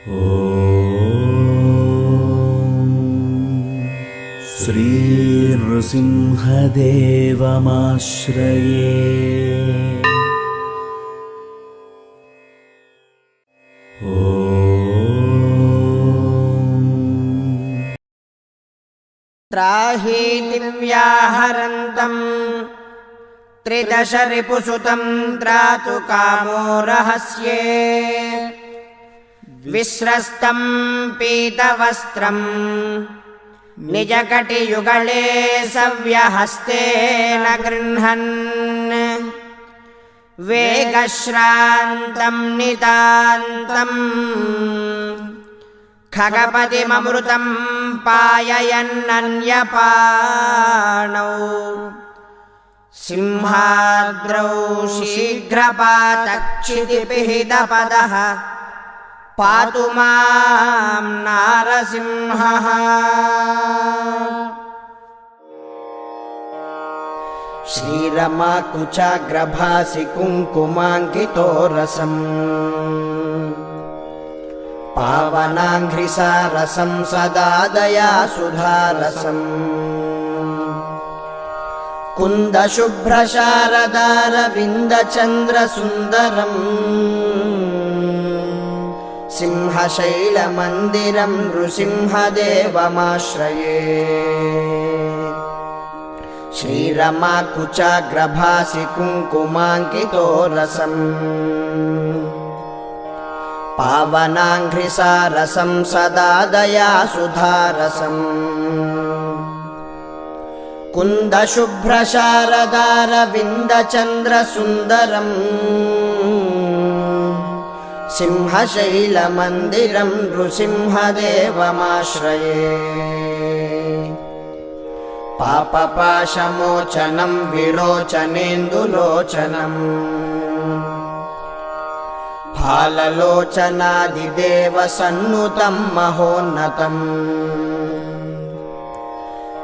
श्रीनृसिंहदेवमाश्रये। त्राहि दिव्याहरन्तम् त्रिदशरिपुसुतं त्रातु कामो रहस्ये। विस्रस्तं पीतवस्त्रं निजकटियुगले सव्यहस्तेन गृह्णन्। वेगश्रान्तं नितान्तम् खगपतिममृतं पाययन्नन्यपाणौ। सिंहाद्रौ शीघ्रपातक्षितिपिहितपदः पातु मां नारसिंहः। श्रीरमाकुचाग्रभासि कुङ्कुमाङ्कितो रसम् पावनाङ्घ्रिसारसं सदा दयासुधारसम्। कुन्दशुभ्रशारदारविन्दचन्द्रसुन्दरम् सिंहशैलमन्दिरं नृसिंहदेवमाश्रये। श्रीरमाकुचाग्रभासि कुङ्कुमाङ्कितो रसम् पावनाङ्घ्रिसारसं सदा दयासुधारसम्। कुन्दशुभ्रशारदारविन्दचन्द्रसुन्दरम् सिंहशैलमन्दिरं नृसिंहदेवमाश्रये। पापपाशमोचनं विलोचनेन्दुलोचनम् फाललोचनादिदेवसन्नुतं महोन्नतम्।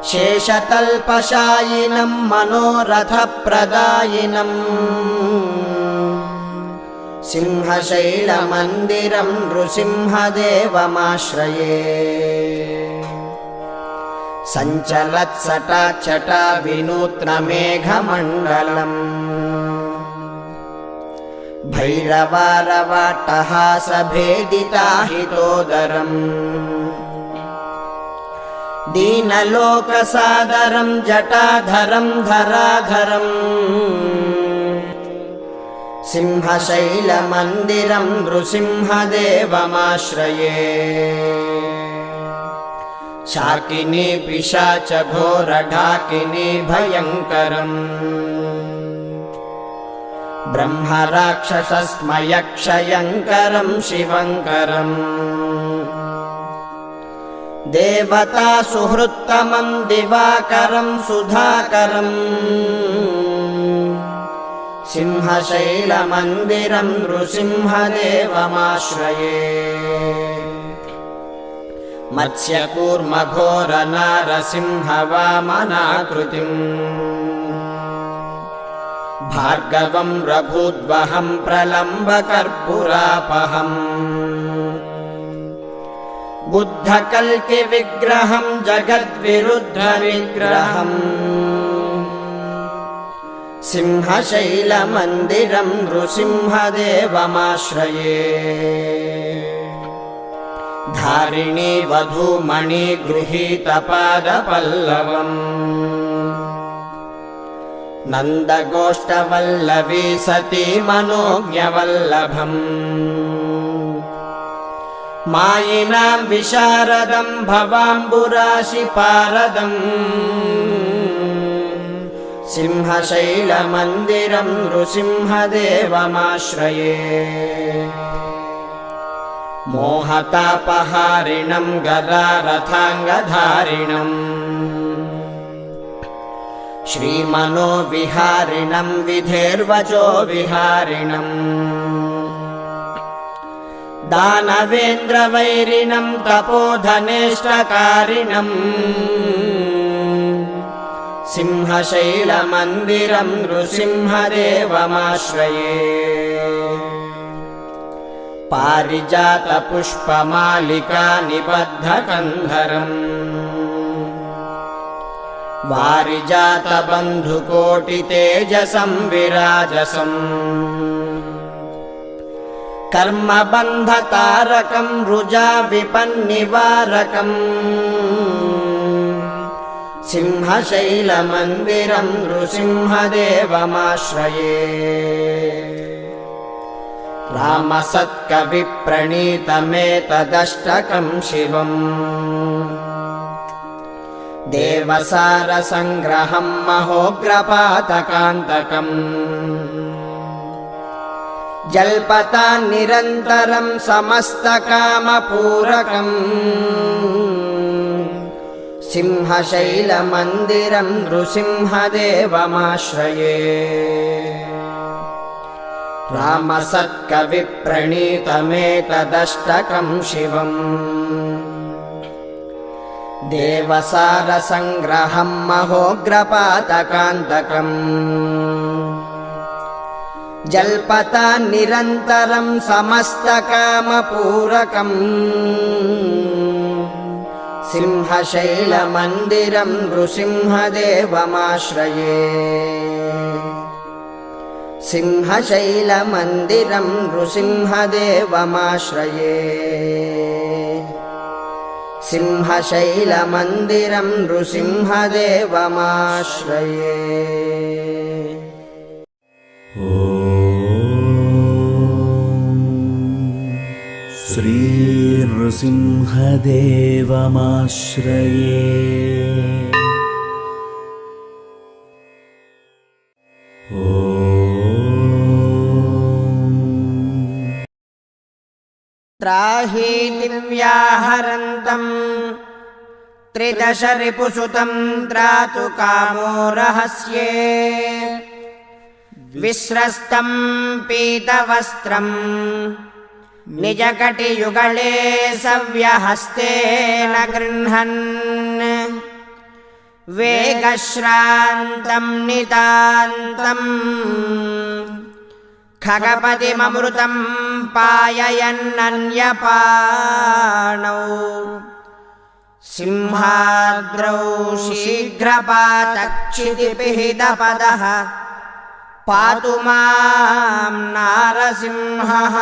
शेषतल्पशायिनं मनोरथप्रदायिनम् सिंहशैलमन्दिरं नृसिंहदेवमाश्रये। सञ्चलत्सटाच्छटा विनूत्नमेघमण्डलम् भैरवारवाट्टहासभेदिताहितोदरम्। दीनलोकसादरं जटाधरं धराधरम् सिंहशैलमन्दिरं नृसिंहदेवमाश्रये। शाकिनी पिशाचघोरढाकिनी भयङ्करम् ब्रह्मराक्षसस्मयक्षयङ्करं शिवङ्करम्। देवतासुहृत्तमं दिवाकरं सुधाकरम् सिंहशैलमन्दिरं नृसिंहदेवमाश्रये। मत्स्यकूर्मघोरनारसिंहवामनाकृतिम् भार्गवं रघुद्वहं प्रलम्बकर्पूरापहम्। बुद्धकल्किविग्रहं जगद्विरुद्धविग्रहम् सिंहशैलमन्दिरं नृसिंहदेवमाश्रये। धारिणी वधूमणि गृहीतपादपल्लवम् नन्दगोष्ठवल्लवी सती मनोज्ञवल्लभम्। मायिनां विशारदं भवाम्बुराशिपारदम् सिंहशैलमन्दिरं नृसिंहदेवमाश्रये। मोहतापहारिणं गदारथाङ्गधारिणम् श्रीमनोविहारिणं विधेर्वचो विहारिणम्। दानवेन्द्रवैरिणं तपोधनेष्टकारिणम् सिंहशैलमन्दिरं नृसिंहदेवमाश्रये। पारिजातपुष्पमालिका निबद्धकन्धरम् वारिजातबन्धुकोटितेजसं विराजसम् कर्मबन्धतारकं रुजाविपन्निवारकम् सिंहशैलमन्दिरं नृसिंहदेवमाश्रये रामसत्कविप्रणीतमेतदष्टकं शिवम् देवसारसङ्ग्रहं महोग्रपातकान्तकम् जल्पतान्निरन्तरं समस्तकामपूरकम् सिंहशैलमन्दिरं नृसिंहदेवमाश्रये रामसत्कविप्रणीतमेतदष्टकं शिवम् देवसारसङ्ग्रहं महोग्रपातकान्तकम् जल्पतान्निरन्तरं समस्तकामपूरकम् सिंहशैलमन्दिरं नृसिंहदेवमाश्रये सिंहशैलमन्दिरं नृसिंहदेवमाश्रये सिंहशैलमन्दिरं नृसिंहदेवमाश्रये श्रीनृसिंहदेवमाश्रये त्राहि दिव्याहरन्तं त्रिदशरिपुसुतं त्रातु कामो रहस्ये विस्रस्तं पीतवस्त्रं निजकटियुगले सव्यहस्तेन गृह्णन् वेगश्रान्तं नितान्तम् खगपतिममृतं पाययन्नन्यपाणौ सिंहाद्रौ शीघ्रपातक्षितिपिहितपदः पातु मां नारसिंहः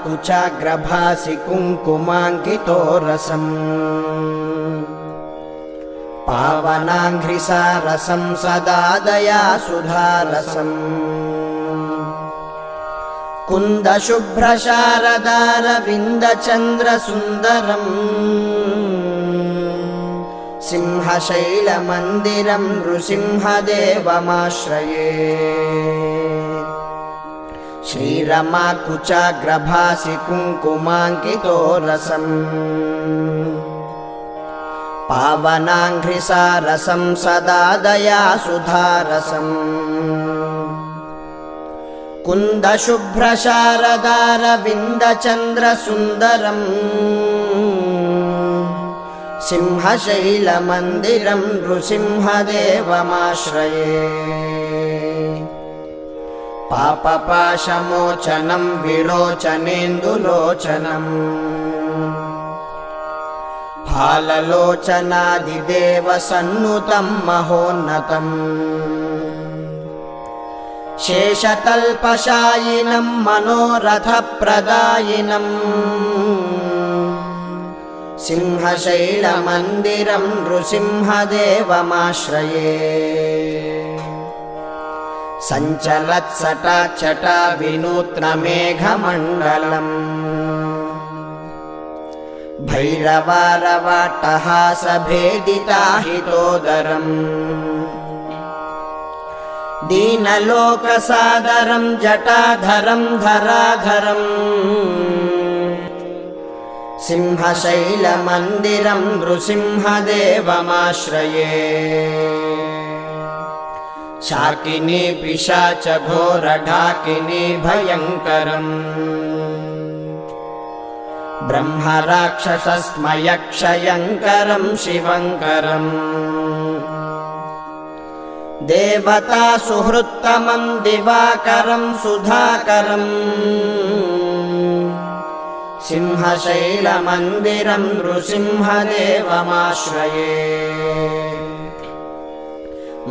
श्रीरमाकुचाग्रभासि कुङ्कुमाङ्कितो रसम् पावनाङ्घ्रिसारसं सदा दयासुधारसम् कुन्दशुभ्रशारदारविन्दचन्द्रसुन्दरम् सिंहशैलमन्दिरं नृसिंहदेवमाश्रये श्रीरमाकुचाग्रभासि कुङ्कुमाङ्कितो रसम् पावनाङ्घ्रिसारसं सदा दयासुधारसम् कुन्दशुभ्रशारदारविन्दचन्द्रसुन्दरम् सिंहशैलमन्दिरं नृसिंहदेवमाश्रये पापपाशमोचनं विलोचनेन्दुलोचनम् फाललोचनादिदेवसन्नुतं महोन्नतम् शेषतल्पशायिनं मनोरथप्रदायिनम् सिंहशैलमन्दिरं नृसिंहदेवमाश्रये सञ्चलत्सटाक्षटा विनूत्नमेघमण्डलम् भैरवारवाट्टहासभेदिताहितोदरम् दीनलोकसादरं जटाधरं धराधरम् सिंहशैलमन्दिरं नृसिंहदेवमाश्रये शाकिनी पिशाचघोरढाकिनी भयङ्करम् ब्रह्मराक्षसस्मयक्षयङ्करं शिवङ्करम् देवता सुहृत्तमं दिवाकरं सुधाकरम् सिंहशैलमन्दिरं नृसिंहदेवमाश्रये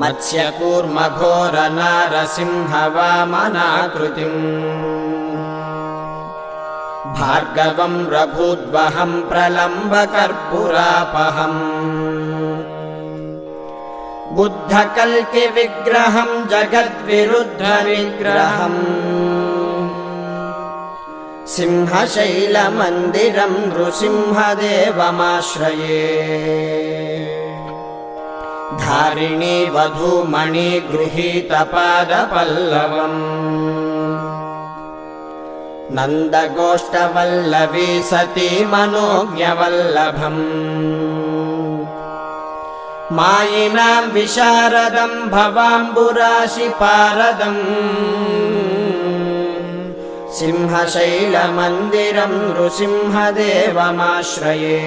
मत्स्यकूर्मघोरनारसिंहवामनाकृतिम् भार्गवं रघुद्वहं प्रलम्बकर्पूरापहम् बुद्धकल्किविग्रहं जगद्विरुद्धविग्रहम् सिंहशैलमन्दिरं नृसिंहदेवमाश्रये धारिणी वधूमणि गृहीतपादपल्लवम् नन्दगोष्ठवल्लवी सती मनोज्ञवल्लभम् मायिनां विशारदं भवाम्बुराशिपारदम् सिंहशैलमन्दिरं नृसिंहदेवमाश्रये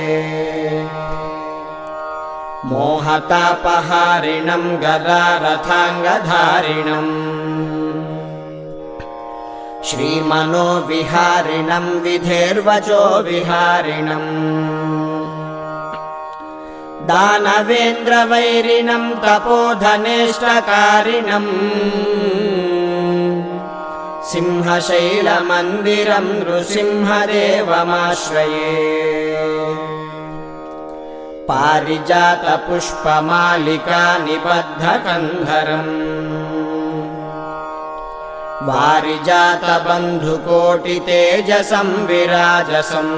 मोहतापहारिणं गदारथाङ्गधारिणम् श्रीमनोविहारिणं विधेर्वचो विहारिणम् दानवेन्द्रवैरिणं तपोधनेष्टकारिणम् सिंहशैलमन्दिरं नृसिंहदेवमाश्रये पारिजातपुष्पमालिका निबद्धकन्धरम् वारिजातबन्धुकोटितेजसं विराजसम्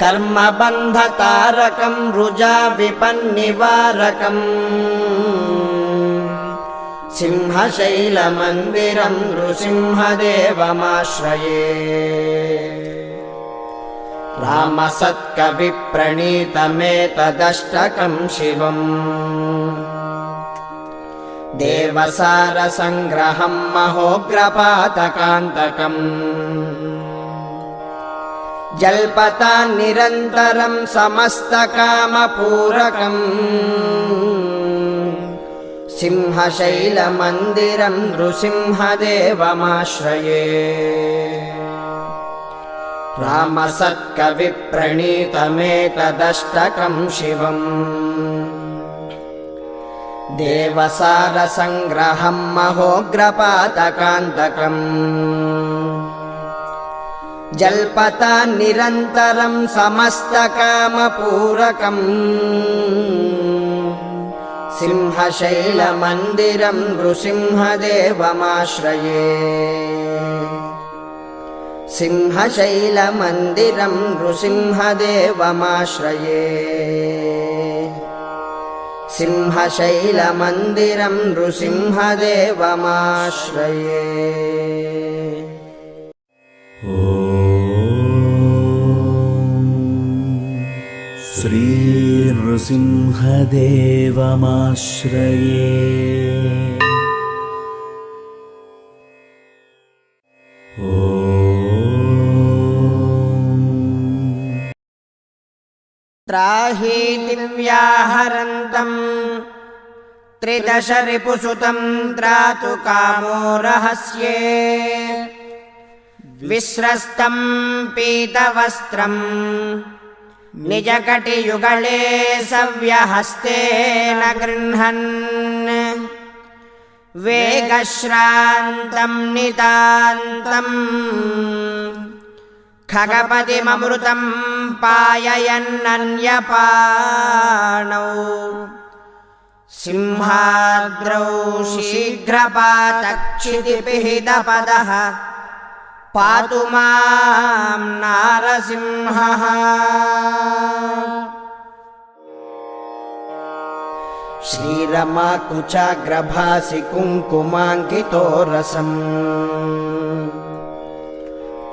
कर्मबन्धतारकं रुजाविपन्निवारकम् सिंहशैलमन्दिरं नृसिंहदेवमाश्रये रामसत्कविप्रणीतमेतदष्टकं शिवम् देवसारसङ्ग्रहं महोग्रपातकान्तकम् जल्पतान्निरन्तरं समस्तकामपूरकम् सिंहशैलमन्दिरं नृसिंहदेवमाश्रये रामसत्कविप्रणीतमेतदष्टकं शिवम् देवसारसङ्ग्रहं महोग्रपातकान्तकम् जल्पतान्निरन्तरं समस्तकामपूरकम् सिंहशैलमन्दिरं नृसिंहदेवमाश्रये सिंहशैलमन्दिरं नृसिंहदेवमाश्रये सिंहशैलमन्दिरं नृसिंहदेवमाश्रये श्रीनृसिंहदेवमाश्रये त्राहि दिव्याहरन्तं त्रिदशरिपुसुतं त्रातु कामो रहस्ये विस्रस्तं पीतवस्त्रं निजकटियुगले सव्यहस्तेन गृह्णन् वेगश्रान्तं नितान्तम् खगपतिममृतं पाययन्नन्यपाणौ सिंहाद्रौ शीघ्रपातक्षितिपिहितपदः पातु मां नारसिंहः श्रीरमाकुचाग्रभासि कुङ्कुमाङ्कितो रसम्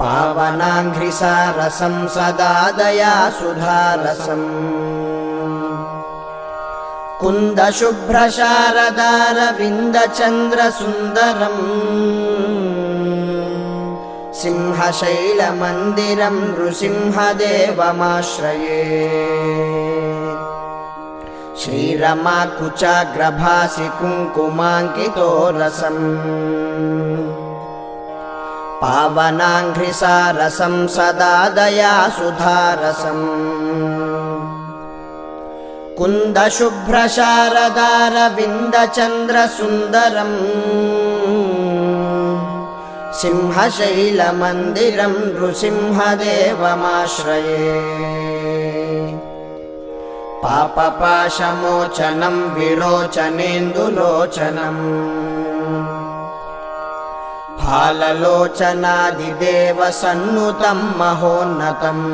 पावनाङ्घ्रिसारसं सदा दयासुधारसम् कुन्दशुभ्रशारदारविन्दचन्द्रसुन्दरम् सिंहशैलमन्दिरं नृसिंहदेवमाश्रये श्रीरमाकुचाग्रभासि कुङ्कुमाङ्कितो रसम् पावनाङ्घ्रिसारसं सदा दयासुधारसम् कुन्दशुभ्रशारदारविन्दचन्द्रसुन्दरम् सिंहशैलमन्दिरं नृसिंहदेवमाश्रये पापपाशमोचनं विलोचनेन्दुलोचनम् फाललोचनादिदेवसन्नुतं महोन्नतम्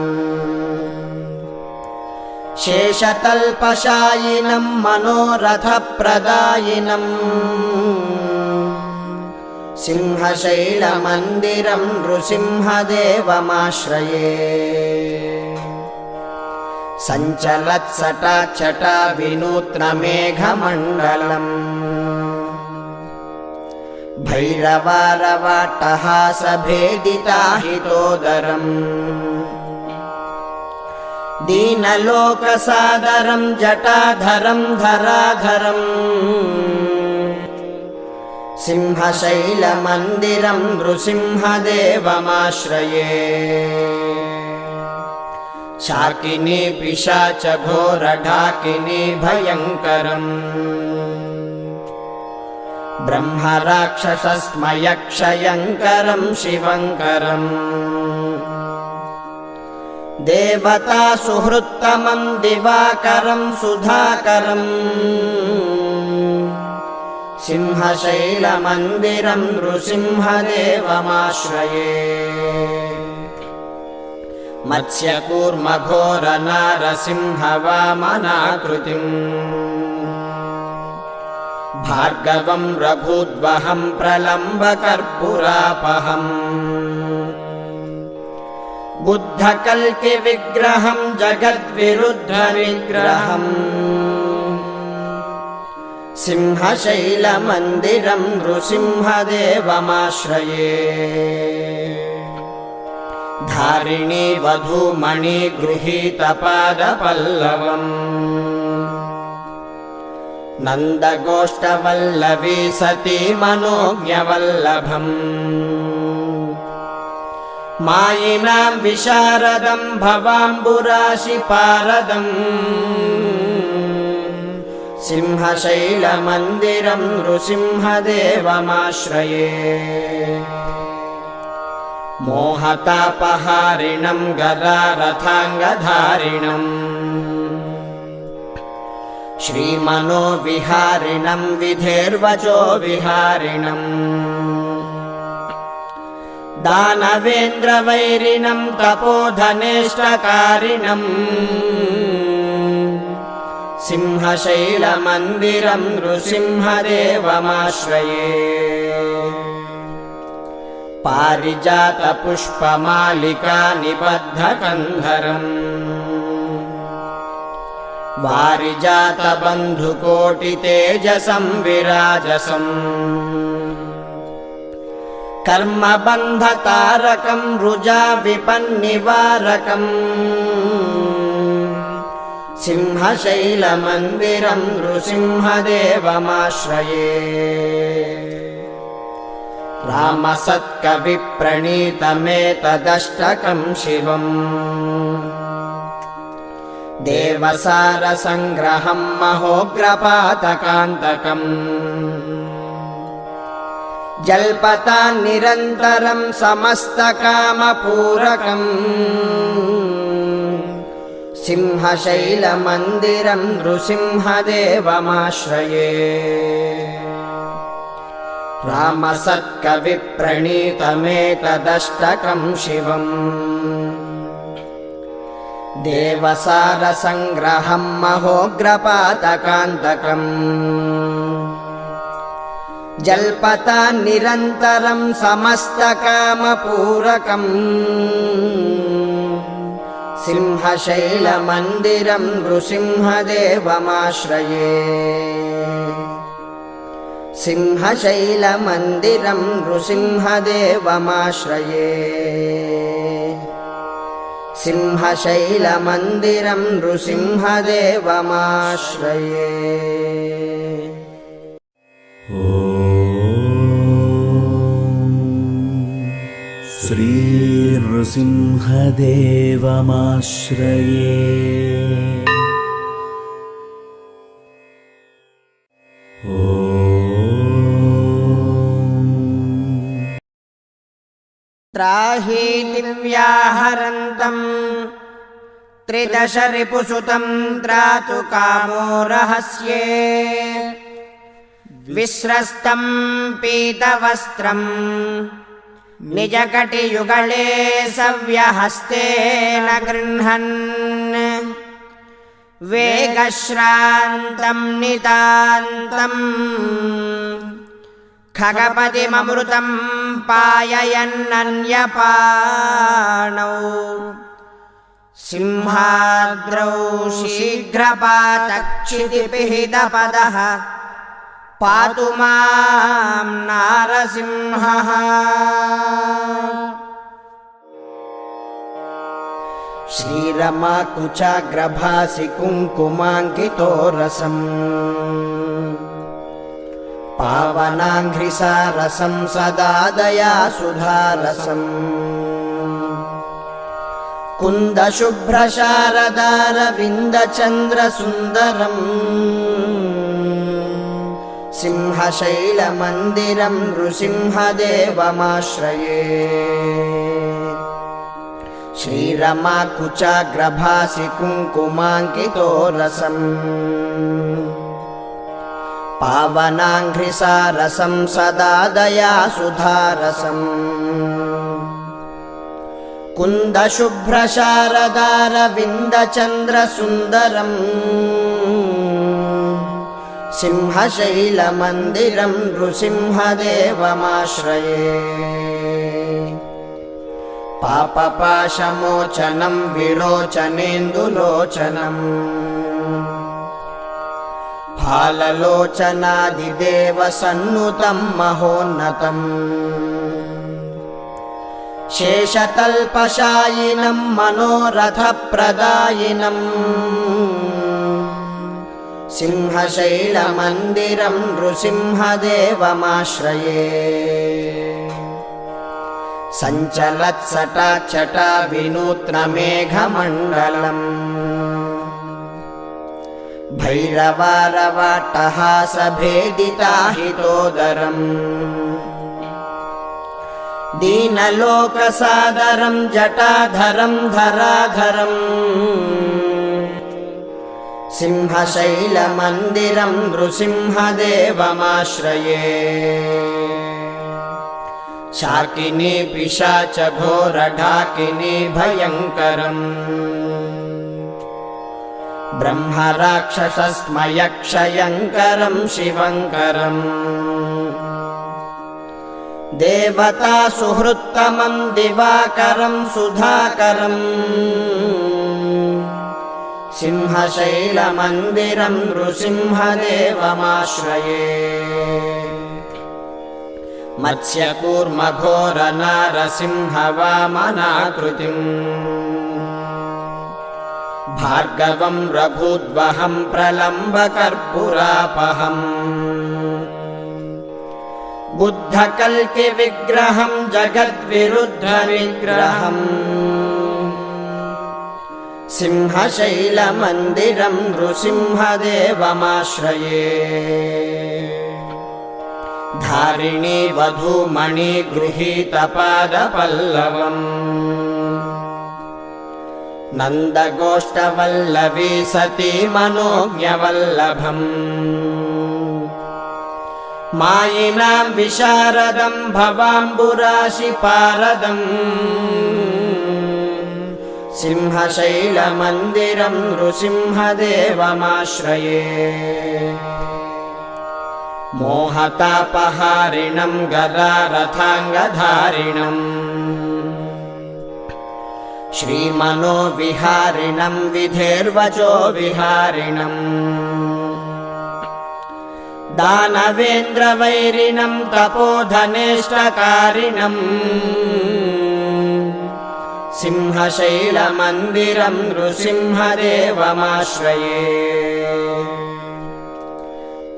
शेषतल्पशायिनं मनोरथप्रदायिनम् सिंहशैलमन्दिरं नृसिंहदेवमाश्रये सञ्चलत्सटाच्छटा विनूत्नमेघमण्डलम् भैरवारवाट्टहासभेदिताहितोदरम् दीनलोकसादरं जटाधरं धराधरम् सिंहशैलमन्दिरं नृसिंहदेवमाश्रये शाकिनी पिशाचघोरढाकिनी भयङ्करम् ब्रह्मराक्षसस्मयक्षयङ्करं शिवङ्करम् देवतासुहृत्तमं दिवाकरं सुधाकरम् सिंहशैलमन्दिरं नृसिंहदेवमाश्रये मत्स्यकूर्मघोरनारसिंहवामनाकृतिम् भार्गवं रघुद्वहं प्रलम्बकर्पूरापहम् बुद्धकल्किविग्रहं जगद्विरुद्धविग्रहम् सिंहशैलमन्दिरं नृसिंहदेवमाश्रये धारिणी वधूमणि गृहीतपादपल्लवम् नन्दगोष्ठवल्लवी सती मनोज्ञवल्लभम् मायिनां विशारदं भवाम्बुराशिपारदम् सिंहशैलमन्दिरं नृसिंहदेवमाश्रये मोहतापहारिणं गदारथाङ्गधारिणम् श्रीमनोविहारिणं विधेर्वचो विहारिणम् दानवेन्द्रवैरिणं तपोधनेष्टकारिणम् सिंहशैलमन्दिरं नृसिंहदेवमाश्रये पारिजातपुष्पमालिका निबद्धकन्धरम् वारिजातबन्धुकोटितेजसं विराजसम् कर्मबन्धतारकं रुजाविपन्निवारकम् सिंहशैलमन्दिरं नृसिंहदेवमाश्रये रामसत्कविप्रणीतमेतदष्टकं शिवम् देवसारसङ्ग्रहं महोग्रपातकान्तकम् जल्पतान्निरन्तरं समस्तकामपूरकम् सिंहशैलमन्दिरं नृसिंहदेवमाश्रये रामसत्कविप्रणीतमेतदष्टकं शिवम् देवसारसङ्ग्रहं महोग्रपातकान्तकम् जल्पतान्निरन्तरं समस्तकामपूरकम् सिंहशैलमन्दिरं नृसिंहदेवमाश्रये सिंहशैलमन्दिरं नृसिंहदेवमाश्रये सिंहशैलमन्दिरं नृसिंहदेवमाश्रये। श्रीनृसिंहदेवमाश्रये। त्राहि दिव्याहरन्तं त्रिदशरिपुसुतं त्रातु कामो रहस्ये। विस्रस्तं पीतवस्त्रं निजकटियुगले सव्यहस्तेन गृह्णन्। वेगश्रान्तं नितान्तम् खगपतिममृतं पाययन्नन्यपाणौ। सिंहाद्रौ शीघ्रपातक्षितिपिहितपदः पातु मां नारसिंहः। श्रीरमाकुचाग्रभासि कुङ्कुमाङ्कितो रसम् पावनाङ्घ्रिसारसं सदा दयासुधारसम्। कुन्दशुभ्रशारदारविन्दचन्द्रसुन्दरम् सिंहशैलमन्दिरं नृसिंहदेवमाश्रये। श्रीरमाकुचाग्रभासि कुङ्कुमाङ्कितो रसम् पावनाङ्घ्रिसारसं सदा दयासुधारसम्। कुन्दशुभ्रशारदारविन्दचन्द्रसुन्दरम् सिंहशैलमन्दिरं नृसिंहदेवमाश्रये। पापपाशमोचनं विलोचनेन्दुलोचनम् फाललोचनादिदेवसन्नुतं महोन्नतम्। शेषतल्पशायिनं मनोरथप्रदायिनम् सिंहशैलमन्दिरं नृसिंहदेवमाश्रये। सञ्चलत्सटाचटा विनूत्नमेघमण्डलम् भैरवारवाट्टहासभेदिताहितोदरम्। दीनलोकसादरं जटाधरं धराधरम् सिंहशैलमन्दिरं नृसिंहदेवमाश्रये। शाकिनी पिशाचघोरढाकिनी भयङ्करम् ब्रह्मराक्षसस्मयक्षयङ्करं शिवङ्करम्। देवतासुहृत्तमं दिवाकरं सुधाकरम् सिंहशैलमन्दिरं नृसिंहदेवमाश्रये। मत्स्यकूर्मघोरनारसिंहवामनाकृतिम् भार्गवं रघुद्वहं प्रलम्बकर्पूरापहम्। बुद्धकल्किविग्रहं जगद्विरुद्धविग्रहम् सिंहशैलमन्दिरं नृसिंहदेवमाश्रये। धारिणी वधूमणि गृहीतपादपल्लवम् नन्दगोष्ठवल्लवी सती मनोज्ञवल्लभम्। मायिनां विशारदं भवाम्बुराशिपारदम् सिंहशैलमन्दिरं नृसिंहदेवमाश्रये। मोहतापहारिणं गदारथाङ्गधारिणम् श्रीमनोविहारिणं विधेर्वचो विहारिणम्। दानवेन्द्रवैरिणं तपोधनेष्टकारिणम् सिंहशैलमन्दिरं नृसिंहदेवमाश्रये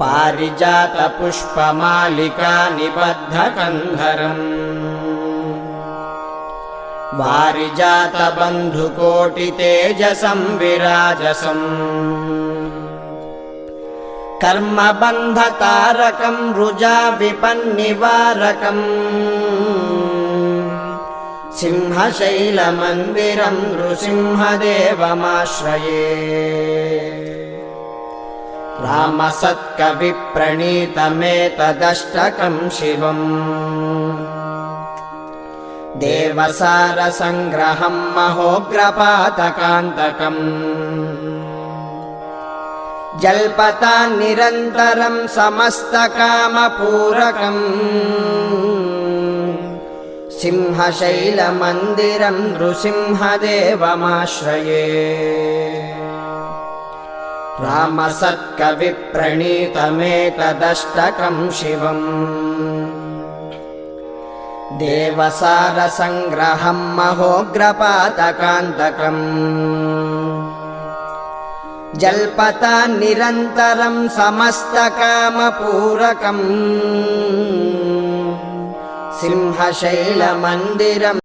पारिजातपुष्पमालिका निबद्धकन्धरम् वारिजातबन्धुकोटितेजसं विराजसम् कर्मबन्धतारकं रुजाविपन्निवारकम् सिंहशैलमन्दिरं नृसिंहदेवमाश्रये रामसत्कविप्रणीतमेतदष्टकं शिवम् देवसारसङ्ग्रहं महोग्रपातकान्तकम् जल्पतान्निरन्तरं समस्तकामपूरकम् सिंहशैलमन्दिरं नृसिंहदेवमाश्रये रामसत्कविप्रणीतमेतदष्टकं शिवम् देवसारसङ्ग्रहं महोग्रपातकान्तकम् जल्पतान्निरन्तरं समस्तकामपूरकम् सिंहशैलमन्दिरं